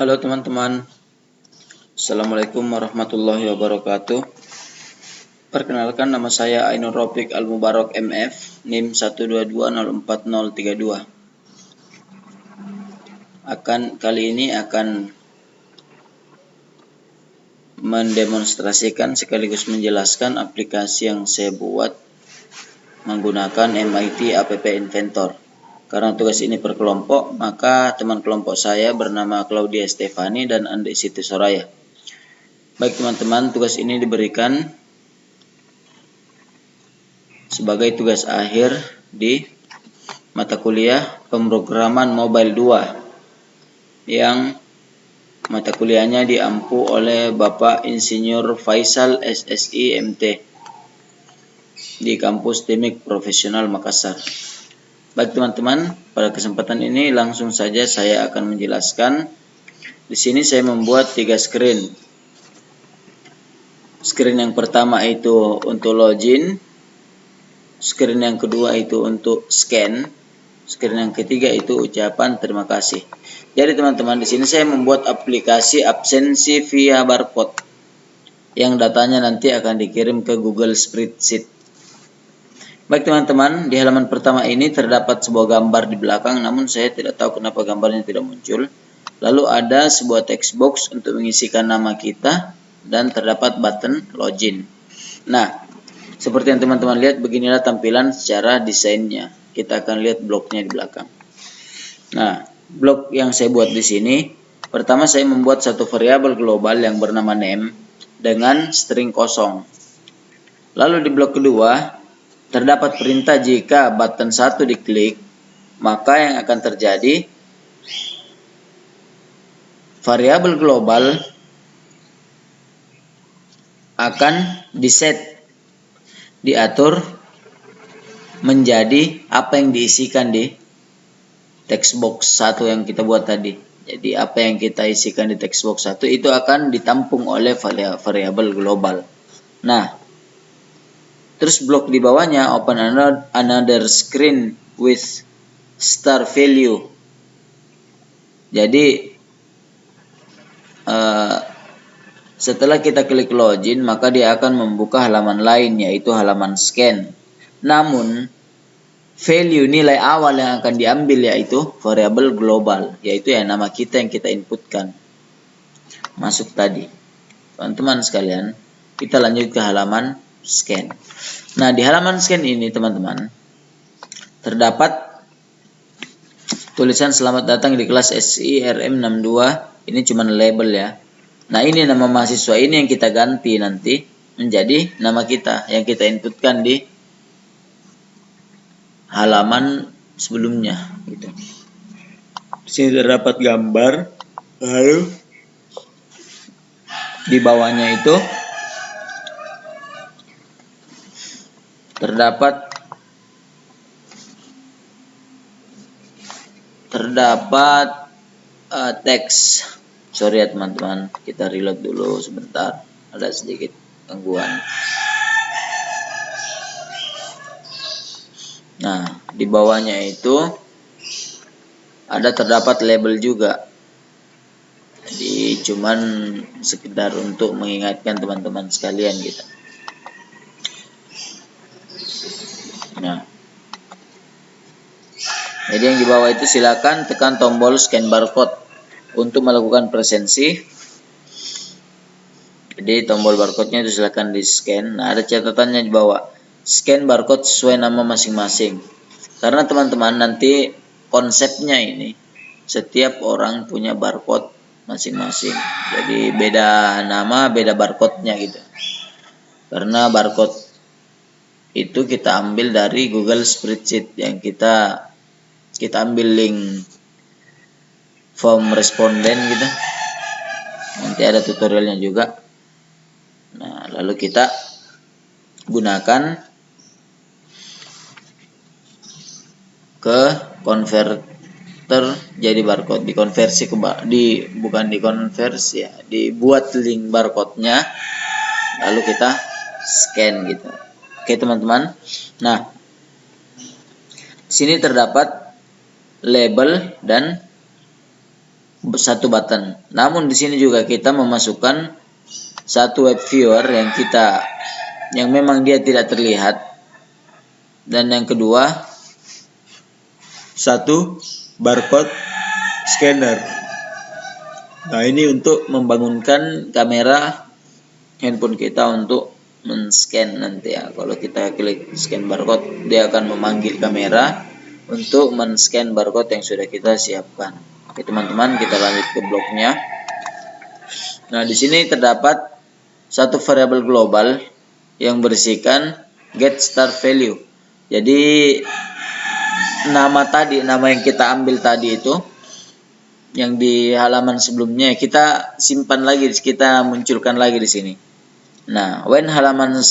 Halo teman-teman, Assalamualaikum warahmatullahi wabarakatuh. Perkenalkan, nama saya Ainur Rafiq Al-Mubarak MF, NIM 122040032. Kali ini akan mendemonstrasikan sekaligus menjelaskan aplikasi yang saya buat menggunakan MIT App Inventor. Karena tugas ini per kelompok, maka teman kelompok saya bernama Claudia Stefani dan Andi Siti Soraya. Baik teman-teman, tugas ini diberikan sebagai tugas akhir di mata kuliah pemrograman mobile 2 yang mata kuliahnya diampu oleh Bapak Insinyur Faisal SSI MT di kampus Teknik Profesional Makassar. Baik teman-teman, pada kesempatan ini langsung saja saya akan menjelaskan. Di sini saya membuat 3 screen. Screen yang pertama itu untuk login, screen yang kedua itu untuk scan, screen yang ketiga itu ucapan terima kasih. Jadi teman-teman, di sini saya membuat aplikasi absensi via barcode yang datanya nanti akan dikirim ke Google Spreadsheet. Baik teman-teman, di halaman pertama ini terdapat sebuah gambar di belakang, namun saya tidak tahu kenapa gambarnya tidak muncul. Lalu ada sebuah text box untuk mengisikan nama kita dan terdapat button login. Nah, seperti yang teman-teman lihat, beginilah tampilan secara desainnya. Kita akan lihat bloknya di belakang. Nah, blok yang saya buat di sini, pertama saya membuat satu variabel global yang bernama name dengan string kosong. Lalu di blok kedua, terdapat perintah jika button 1 diklik, maka yang akan terjadi, variabel global akan diatur menjadi apa yang diisikan di text box 1 yang kita buat tadi. Jadi apa yang kita isikan di text box 1 itu akan ditampung oleh variabel global. Nah, terus blok di bawahnya open another screen with star value. Jadi setelah kita klik login, maka dia akan membuka halaman lain, yaitu halaman scan. Namun value nilai awal yang akan diambil yaitu variabel global, yaitu ya nama kita yang kita inputkan masuk tadi. Teman-teman sekalian, kita lanjut ke halaman scan. Nah, di halaman scan ini teman-teman terdapat tulisan selamat datang di kelas SIRM62. Ini cuma label ya. Nah, ini nama mahasiswa ini yang kita ganti nanti menjadi nama kita yang kita inputkan di halaman sebelumnya gitu. Di sini terdapat gambar, lalu di bawahnya itu terdapat teks. Sorry ya teman-teman, kita reload dulu sebentar, ada sedikit gangguan. Nah, di bawahnya itu terdapat label juga. Jadi cuman sekedar untuk mengingatkan teman-teman sekalian gitu. Nah, jadi yang di bawah itu silakan tekan tombol scan barcode untuk melakukan presensi. Jadi tombol barcode-nya itu silakan di scan. Nah, ada catatannya di bawah. Scan barcode sesuai nama masing-masing. Karena teman-teman nanti konsepnya ini setiap orang punya barcode masing-masing. Jadi beda nama, beda barcode-nya gitu. Karena barcode itu kita ambil dari Google Spreadsheet yang kita ambil link form responden gitu. Nanti ada tutorialnya juga. Nah, lalu kita gunakan ke converter jadi barcode, dikonversi dibuat link barcode-nya, lalu kita scan gitu. Oke teman-teman. Nah, sini terdapat label dan satu button. Namun di sini juga kita memasukkan satu web viewer yang memang dia tidak terlihat, dan yang kedua satu barcode scanner. Nah, ini untuk membangunkan kamera handphone kita untuk men-scan nanti ya. Kalau kita klik scan barcode, dia akan memanggil kamera untuk men-scan barcode yang sudah kita siapkan. Oke teman-teman, kita lanjut ke bloknya. Nah, di sini terdapat satu variabel global yang berisikan get start value. Jadi nama yang kita ambil tadi itu, yang di halaman sebelumnya, kita simpan lagi, kita munculkan lagi di sini. Nah, when halaman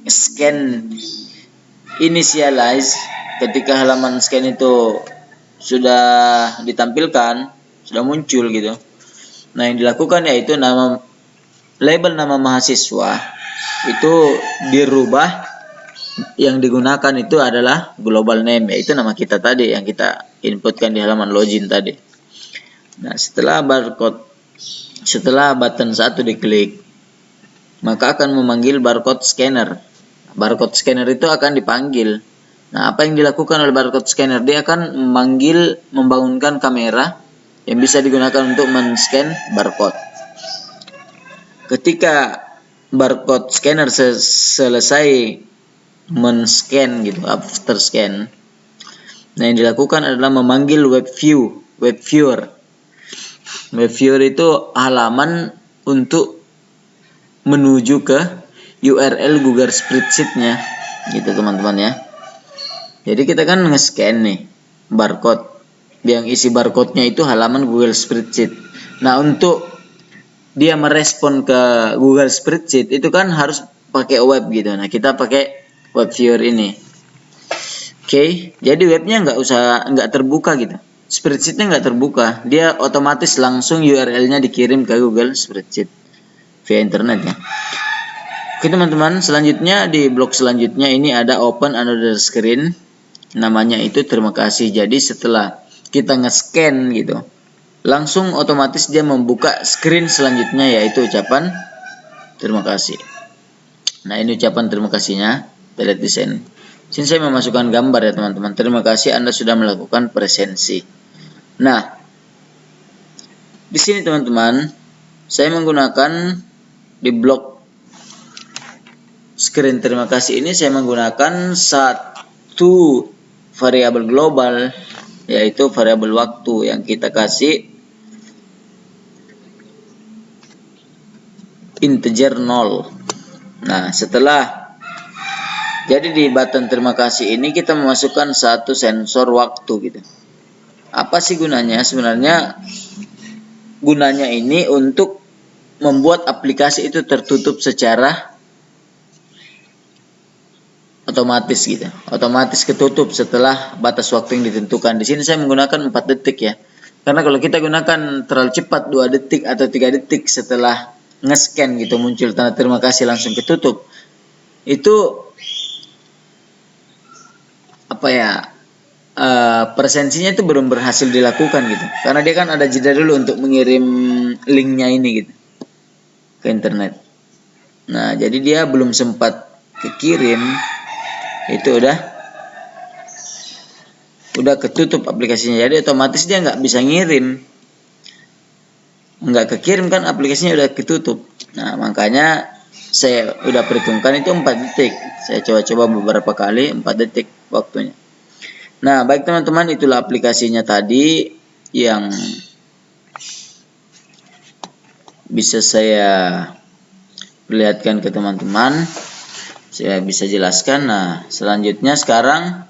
scan initialize, ketika halaman scan itu sudah ditampilkan, sudah muncul gitu. Nah, yang dilakukan yaitu label nama mahasiswa itu dirubah, yang digunakan itu adalah global name, yaitu nama kita tadi yang kita inputkan di halaman login tadi. Nah, setelah button 1 diklik, maka akan memanggil barcode scanner. Barcode scanner itu akan dipanggil. Nah, apa yang dilakukan oleh barcode scanner? Dia akan membangunkan kamera yang bisa digunakan untuk men-scan barcode. Ketika barcode scanner selesai men-scan gitu, after scan, nah yang dilakukan adalah memanggil web viewer. Web viewer itu halaman untuk menuju ke URL Google Spreadsheet-nya gitu teman-teman ya. Jadi kita kan nge-scan nih barcode, yang isi barcode-nya itu halaman Google Spreadsheet. Nah, untuk dia merespon ke Google Spreadsheet itu kan harus pakai web gitu. Nah, kita pakai web viewer ini. Oke, jadi webnya nggak terbuka gitu. Spreadsheet-nya nggak terbuka, dia otomatis langsung URL-nya dikirim ke Google Spreadsheet via internet ya. Oke teman-teman, selanjutnya di blok selanjutnya ini ada open another screen, namanya itu terima kasih. Jadi setelah kita nge-scan gitu, langsung otomatis dia membuka screen selanjutnya, yaitu ucapan terima kasih. Nah, ini ucapan terima kasihnya. Kita lihat di sini. Sini saya memasukkan gambar ya teman-teman. Terima kasih Anda sudah melakukan presensi. Nah, di sini teman-teman, saya menggunakan di blok screen terima kasih ini, saya menggunakan satu variabel global, yaitu variabel waktu yang kita kasih integer 0. Nah, jadi di button terima kasih ini kita memasukkan satu sensor waktu gitu. Apa sih gunanya? Sebenarnya gunanya ini untuk membuat aplikasi itu tertutup secara otomatis gitu. Otomatis ketutup setelah batas waktu yang ditentukan. Di sini saya menggunakan 4 detik ya. Karena kalau kita gunakan terlalu cepat 2 detik atau 3 detik setelah nge-scan gitu muncul tanda terima kasih langsung ketutup. Itu presensinya itu belum berhasil dilakukan gitu, karena dia kan ada jeda dulu untuk mengirim linknya ini gitu ke internet. Nah, jadi dia belum sempat kekirim, itu udah ketutup aplikasinya, jadi otomatis dia nggak bisa ngirim, nggak kekirim kan, aplikasinya udah ketutup. Nah, makanya saya udah perhitungkan itu 4 detik, saya coba beberapa kali 4 detik waktunya. Nah, baik teman-teman, itulah aplikasinya tadi yang bisa saya perlihatkan ke teman-teman. Saya bisa jelaskan. Nah, selanjutnya sekarang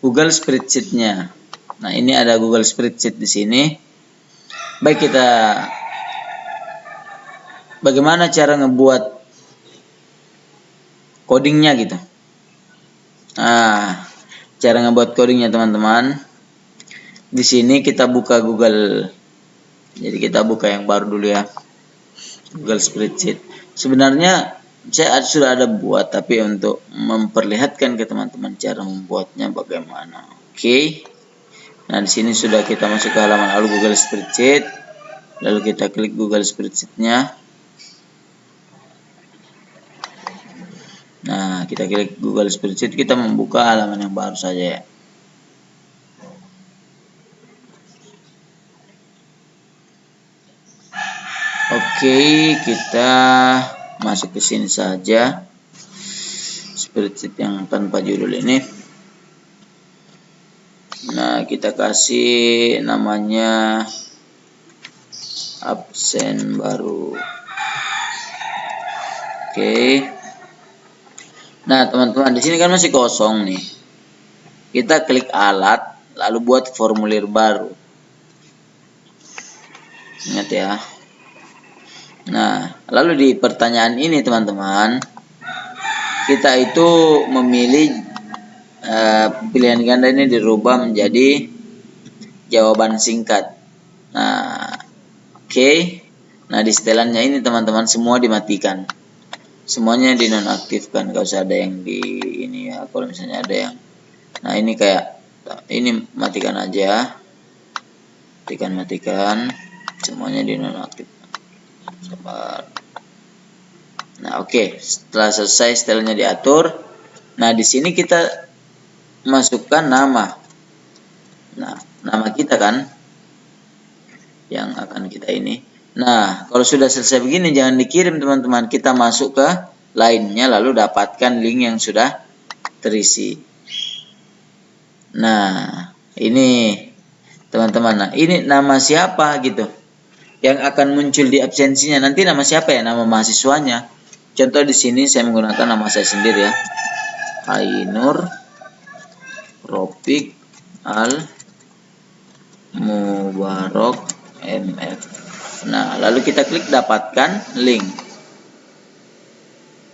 Google Spreadsheet-nya. Nah, ini ada Google Spreadsheet di sini. Baik, bagaimana cara ngebuat codingnya gitu. Nah, cara ngebuat codingnya teman-teman, di sini kita buka Google. Jadi kita buka yang baru dulu ya, Google Spreadsheet. Sebenarnya saya sudah ada buat, tapi untuk memperlihatkan ke teman-teman cara membuatnya bagaimana. Oke. Nah, di sini sudah kita masuk ke halaman awal Google Spreadsheet. lalu kita klik Google Spreadsheet-nya. Nah, kita klik Google Spreadsheet, kita membuka halaman yang baru saja ya. Oke, kita masuk ke sini saja. Spreadsheet yang tanpa judul ini. Nah, kita kasih namanya absen baru. Oke. Nah, teman-teman, di sini kan masih kosong nih. Kita klik alat, lalu buat formulir baru. Ingat ya. Nah, lalu di pertanyaan ini teman-teman, kita itu memilih pilihan ganda ini dirubah menjadi jawaban singkat. Nah, oke. Nah, di setelannya ini teman-teman semua dimatikan. Semuanya dinonaktifkan, gak usah ada yang di ini ya. Kalau misalnya ada yang, nah ini kayak ini matikan aja. Matikan. Semuanya dinonaktifkan. Sabar. Nah, oke. Setelah selesai setelahnya diatur. Nah, di sini kita masukkan nama. Nah, nama kita kan yang akan kita ini. Nah, kalau sudah selesai begini jangan dikirim teman-teman. Kita masuk ke lainnya lalu dapatkan link yang sudah terisi. Nah, ini teman-teman. Nah, ini nama siapa gitu yang akan muncul di absensinya. Nanti nama siapa ya? Nama mahasiswanya. Contoh di sini saya menggunakan nama saya sendiri ya. Ainur Ropik Al Mubarok MF. Nah, lalu kita klik dapatkan link.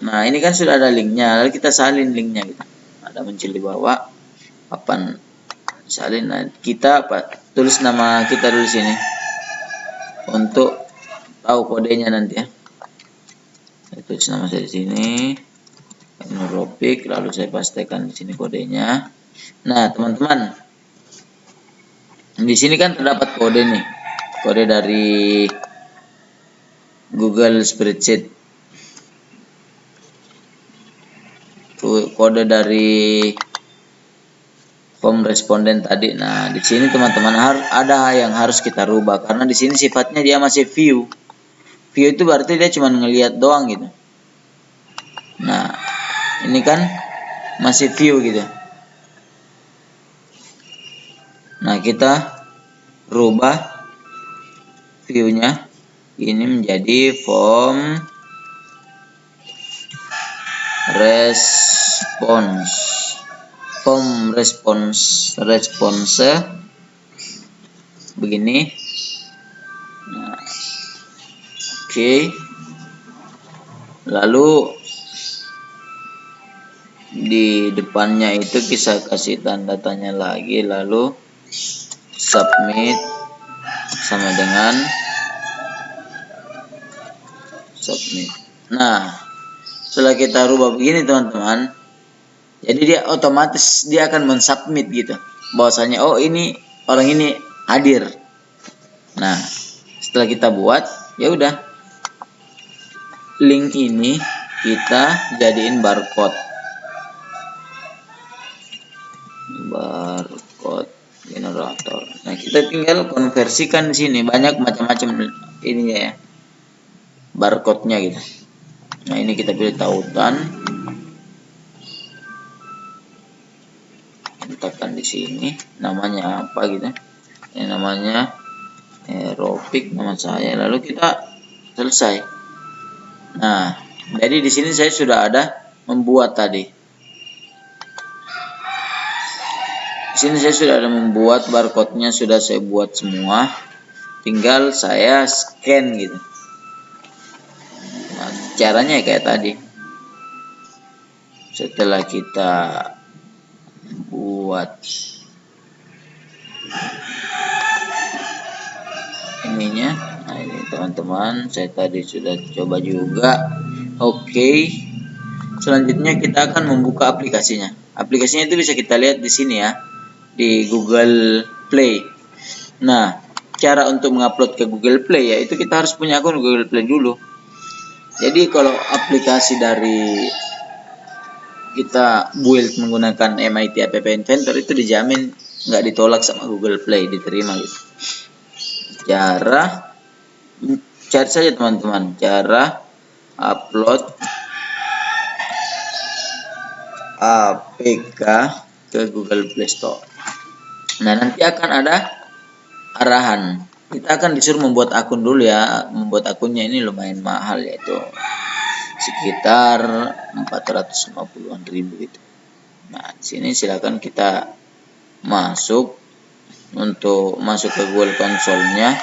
Nah, ini kan sudah ada linknya. Lalu kita salin linknya gitu. Ada muncul di bawah. Papan salin. Nah, kita tulis nama kita dulu sini untuk tahu kodenya nanti ya. Saya tulis nama saya di sini, Ropik, lalu saya pastikan di sini kodenya. Nah, teman-teman, di sini kan terdapat kode nih, kode dari Google Spreadsheet, kode dari form responden tadi. Nah, di sini teman-teman ada yang harus kita rubah karena di sini sifatnya dia masih view. View itu berarti dia cuma ngelihat doang gitu. Nah, ini kan masih view gitu. Nah, kita rubah view-nya ini menjadi form response begini. Nah, oke. Lalu di depannya itu kita kasih tanda tanya lagi, lalu submit sama dengan submit. Nah, setelah kita rubah begini teman-teman, jadi dia otomatis dia akan mensubmit gitu, bahwasanya oh ini orang ini hadir. Nah, setelah kita buat, ya udah, link ini kita jadiin barcode generator. Nah, kita tinggal konversikan di sini, banyak macam-macam ininya ya, barcode-nya gitu. Nah, ini kita pilih tautan, letakkan di sini namanya apa gitu. Ini namanya Ropik, nama saya, lalu kita selesai. Nah, jadi di sini saya sudah ada membuat tadi. Di sini saya sudah ada membuat barcode-nya, sudah saya buat semua. Tinggal saya scan gitu. Nah, caranya kayak tadi. Setelah kita buat ininya, nah ini teman-teman, saya tadi sudah coba juga. Oke. Selanjutnya kita akan membuka aplikasinya. Aplikasinya itu bisa kita lihat di sini ya, di Google Play. Nah, cara untuk mengupload ke Google Play, yaitu kita harus punya akun Google Play dulu. Jadi kalau aplikasi dari kita build menggunakan MIT App Inventor itu dijamin nggak ditolak sama Google Play, diterima gitu. Cari saja teman-teman cara upload APK ke Google Play Store. Nah, nanti akan ada arahan. Kita akan disuruh membuat akun dulu ya. Membuat akunnya ini lumayan mahal, yaitu sekitar 450-an ribu gitu. Nah, di sini silakan kita masuk ke Google Console-nya.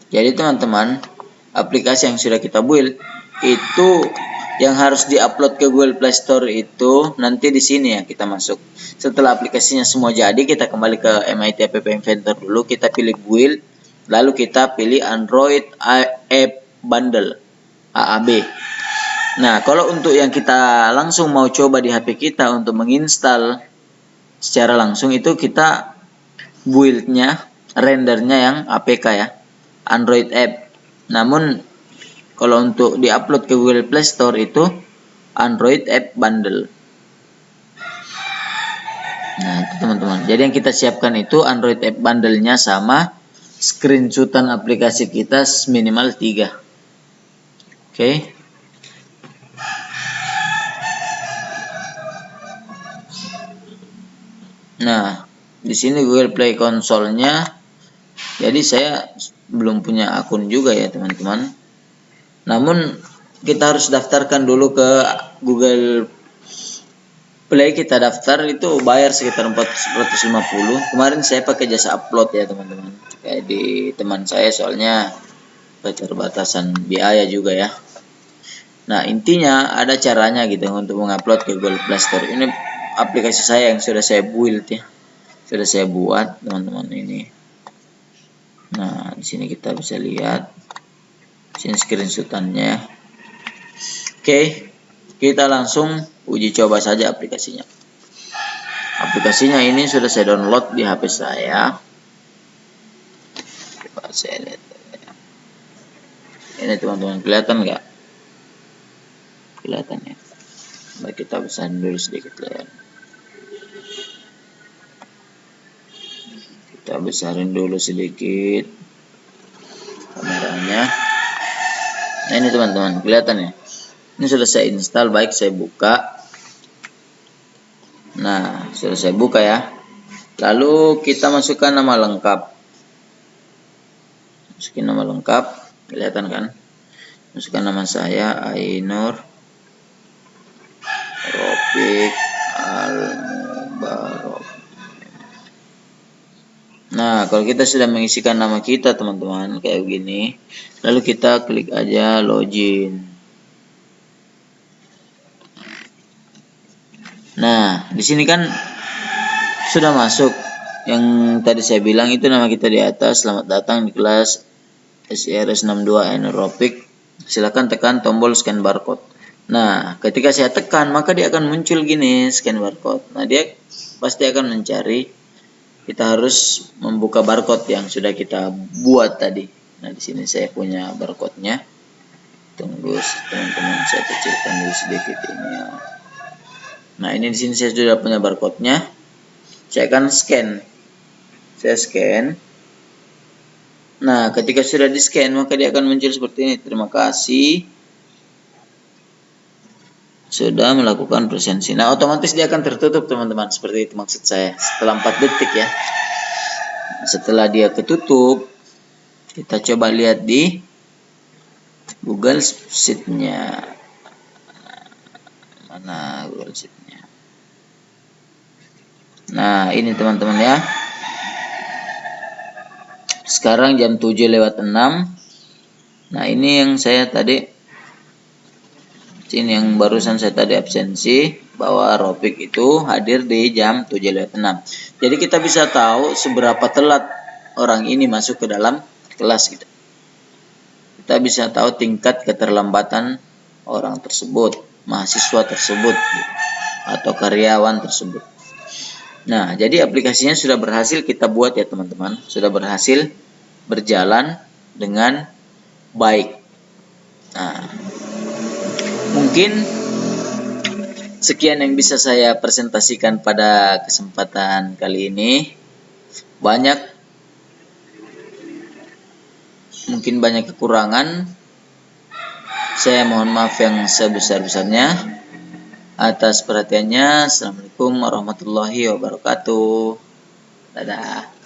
Jadi teman-teman, aplikasi yang sudah kita build itu yang harus diupload ke Google Play Store itu nanti di sini ya kita masuk. Setelah aplikasinya semua jadi, kita kembali ke MIT App Inventor dulu, kita pilih build, lalu kita pilih Android App Bundle AAB. Nah, kalau untuk yang kita langsung mau coba di HP kita untuk menginstal secara langsung, itu kita buildnya, rendernya yang APK ya, Android App. Namun kalau untuk diupload ke Google Play Store itu Android App Bundle. Nah, itu teman-teman. Jadi yang kita siapkan itu Android App Bundle-nya sama screenshotan aplikasi kita minimal 3. Oke. Nah, di sini Google Play Console-nya. Jadi saya belum punya akun juga ya, teman-teman. Namun kita harus daftarkan dulu ke Google Play. Kita daftar itu bayar sekitar 450. Kemarin saya pakai jasa upload ya, teman-teman. Kayak di teman saya, soalnya keterbatasan biaya juga ya. Nah, intinya ada caranya gitu untuk mengupload ke Google Play Store. Ini aplikasi saya yang sudah saya build ya. Sudah saya buat, teman-teman ini. Nah, di sini kita bisa lihat. Sini screenshotannya. Oke, kita langsung uji coba saja aplikasinya. Aplikasinya ini sudah saya download di HP saya. Coba saya lihat. Ini teman-teman, kelihatan nggak? Kelihatan ya. Baik, kita besarin dulu sedikit layar. Kita besarin dulu sedikit kameranya. Nah, ini teman-teman, kelihatan ya. Ini sudah saya install. Baik, saya buka. Nah, sudah saya buka ya. Lalu kita masukkan nama lengkap. Masukin nama lengkap, kelihatan kan? Masukkan nama saya, Ainur Rofiq Al-Mubarok. Nah, kalau kita sudah mengisikan nama kita, teman-teman, kayak begini, lalu kita klik aja login. Nah, di sini kan sudah masuk. Yang tadi saya bilang itu nama kita di atas. Selamat datang di kelas SIRS62 Ainur Rofiq. Silakan tekan tombol scan barcode. Nah, ketika saya tekan, maka dia akan muncul gini, scan barcode. Nah, dia pasti akan mencari. Kita harus membuka barcode yang sudah kita buat tadi. Nah, di sini saya punya barcode-nya. Tunggu teman-teman, saya kecilkan dulu sedikit ini ya. Nah, ini di sini saya sudah punya barcode-nya. Saya akan scan. Saya scan. Nah, ketika sudah di-scan, maka dia akan muncul seperti ini. Terima kasih sudah melakukan presensi. Nah, otomatis dia akan tertutup, teman-teman. Seperti itu maksud saya. Setelah 4 detik ya. Setelah dia ketutup, kita coba lihat di Google Sheet-nya. Mana Google Sheet-nya? Nah, ini teman-teman ya. Sekarang jam 7:06. Nah, ini yang saya tadi, ini yang barusan saya tadi absensi, bahwa Rofiq itu hadir di jam 7:06. Jadi kita bisa tahu seberapa telat orang ini masuk ke dalam kelas kita. Kita bisa tahu tingkat keterlambatan orang tersebut, mahasiswa tersebut, atau karyawan tersebut. Nah, jadi aplikasinya sudah berhasil kita buat ya teman-teman, sudah berhasil berjalan dengan baik. Nah, mungkin sekian yang bisa saya presentasikan pada kesempatan kali ini. Mungkin banyak kekurangan. Saya mohon maaf yang sebesar-besarnya atas perhatiannya. Assalamualaikum warahmatullahi wabarakatuh. Dadah.